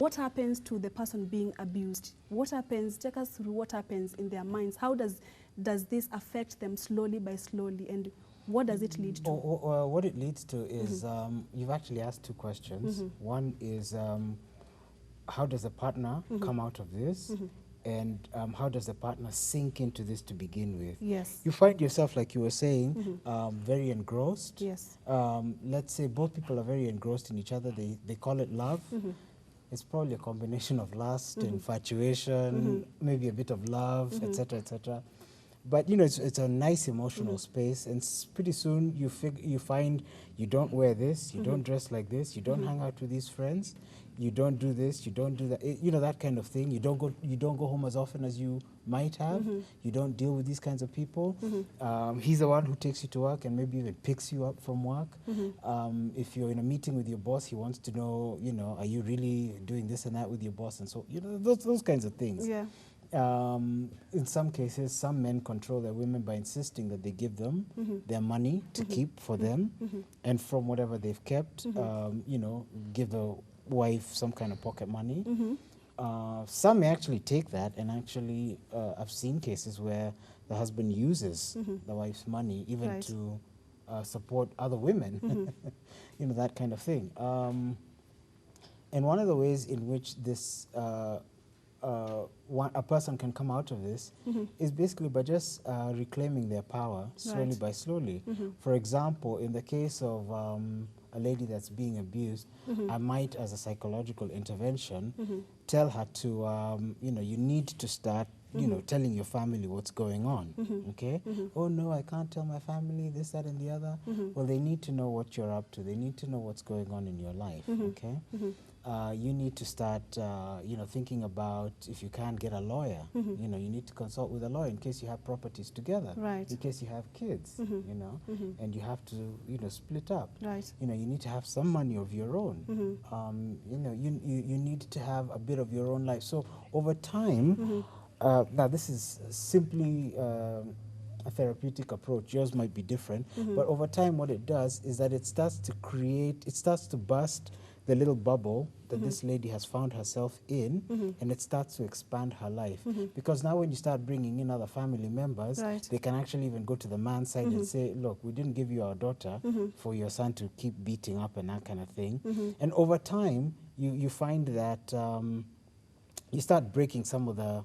What happens to the person being abused? What happens, take us through what happens in their minds. How does this affect them slowly by slowly, and what does it lead to? What it leads to is, you've actually asked two questions. One is, how does the partner come out of this? And how does the partner sink into this to begin with? Yes. You find yourself, like you were saying, very engrossed. Yes. Let's say both people are very engrossed in each other. They call it love. It's probably a combination of lust, infatuation, maybe a bit of love, etc., etc. But you know, it's a nice emotional space, and pretty soon you find you don't wear this, you don't dress like this, you don't hang out with these friends, you don't do this, you don't do that, you know, that kind of thing. You don't go home as often as you might have. You don't deal with these kinds of people. He's the one who takes you to work and maybe even picks you up from work. If you're in a meeting with your boss, he wants to know, you know, are you really doing this and that with your boss, and so, you know, those kinds of things. Yeah. In some cases, some men control their women by insisting that they give them their money to keep for them, and from whatever they've kept, you know, give the wife some kind of pocket money. Some may actually take that, and actually, I've seen cases where the husband uses the wife's money even to support other women, you know, that kind of thing. And one of the ways in which this a person can come out of this is basically by just reclaiming their power slowly by slowly. For example, in the case of a lady that's being abused, I might, as a psychological intervention, tell her to, you know, you need to start, you know, telling your family what's going on, okay? Oh, no, I can't tell my family this, that, and the other. Well, they need to know what you're up to. They need to know what's going on in your life, okay? You need to start, you know, thinking about, if you can't get a lawyer, you know, you need to consult with a lawyer in case you have properties together, in case you have kids, you know, and you have to, you know, split up. You know, you need to have some money of your own. You know, you need to have a bit of your own life. So over time, now this is simply a therapeutic approach. Yours might be different, but over time what it does is that it starts to burst the little bubble that this lady has found herself in, and it starts to expand her life. Because now when you start bringing in other family members, they can actually even go to the man's side and say, look, we didn't give you our daughter for your son to keep beating up and that kind of thing. And over time, you find that you start breaking some of the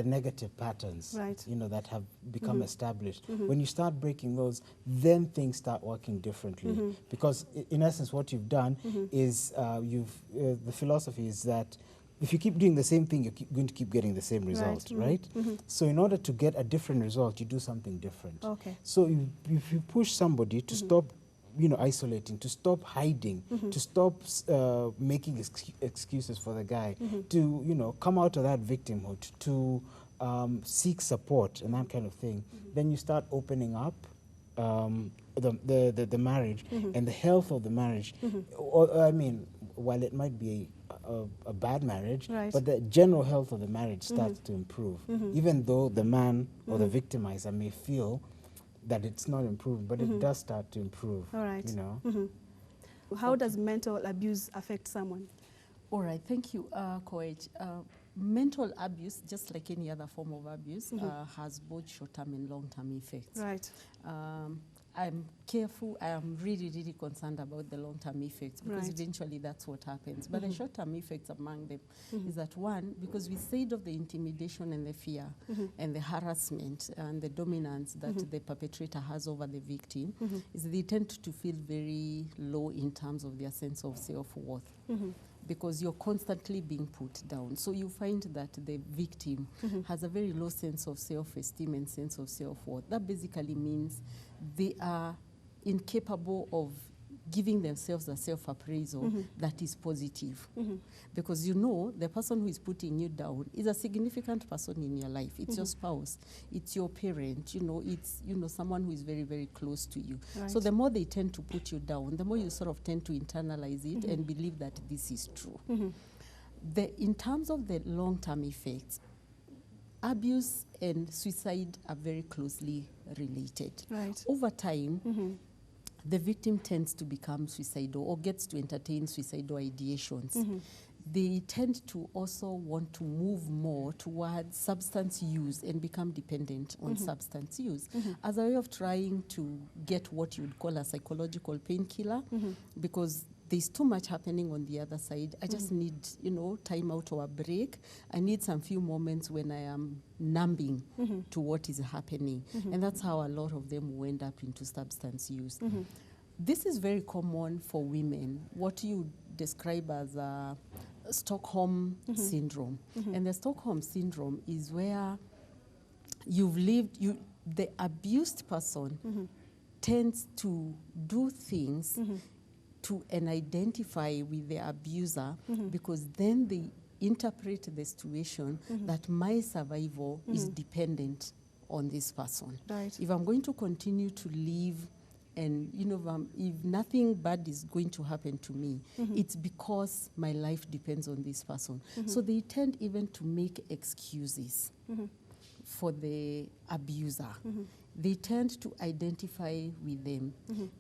negative patterns, you know, that have become established. When you start breaking those, then things start working differently. Because in essence, what you've done is the philosophy is that if you keep doing the same thing, you're going to keep getting the same result, right? So in order to get a different result, you do something different. So if you push somebody to stop, you know, isolating, to stop hiding, to stop making excuses for the guy, to, you know, come out of that victimhood, to seek support and that kind of thing, then you start opening up the marriage and the health of the marriage. Or, I mean, while it might be a bad marriage, but the general health of the marriage starts to improve, even though the man or the victimizer may feel that it's not improving, but it does start to improve. You know. How does mental abuse affect someone? All right, thank you, Coach. Mental abuse, just like any other form of abuse, has both short-term and long-term effects. I'm careful. I am really, really concerned about the long-term effects, because eventually that's what happens. But the short-term effects among them is that, one, because we said of the intimidation and the fear and the harassment and the dominance that the perpetrator has over the victim, is they tend to feel very low in terms of their sense of self-worth. Because you're constantly being put down. So you find that the victim has a very low sense of self-esteem and sense of self-worth. That basically means they are incapable of giving themselves a self-appraisal that is positive. Because you know the person who is putting you down is a significant person in your life. It's your spouse, it's your parent, you know, it's, you know, someone who is very, very close to you. So the more they tend to put you down, the more you sort of tend to internalize it and believe that this is true. In terms of the long-term effects, abuse and suicide are very closely related. Over time, the victim tends to become suicidal or gets to entertain suicidal ideations. they tend to also want to move more towards substance use and become dependent on substance use as a way of trying to get what you would call a psychological painkiller, because there's too much happening on the other side. I just need, time out or a break. I need some few moments when I am numbing to what is happening. And that's how a lot of them will end up into substance use. This is very common for women, what you describe as a Stockholm syndrome. And the Stockholm syndrome is where you've lived, the abused person tends to do things to and identify with the abuser, because then they interpret the situation that my survival is dependent on this person. Right. If I'm going to continue to live and if nothing bad is going to happen to me, it's because my life depends on this person. So they tend even to make excuses for the abuser. They tend to identify with them.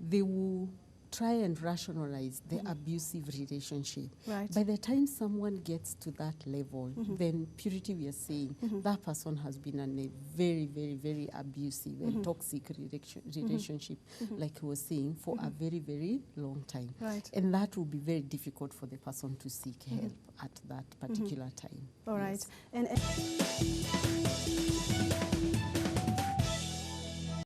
They will try and rationalize the abusive relationship. Right. By the time someone gets to that level, then Purity, we are saying that person has been in a very, very, very abusive and toxic relationship, like he was saying, for a very, very long time. Right. And that will be very difficult for the person to seek help at that particular time. All right. Yes. And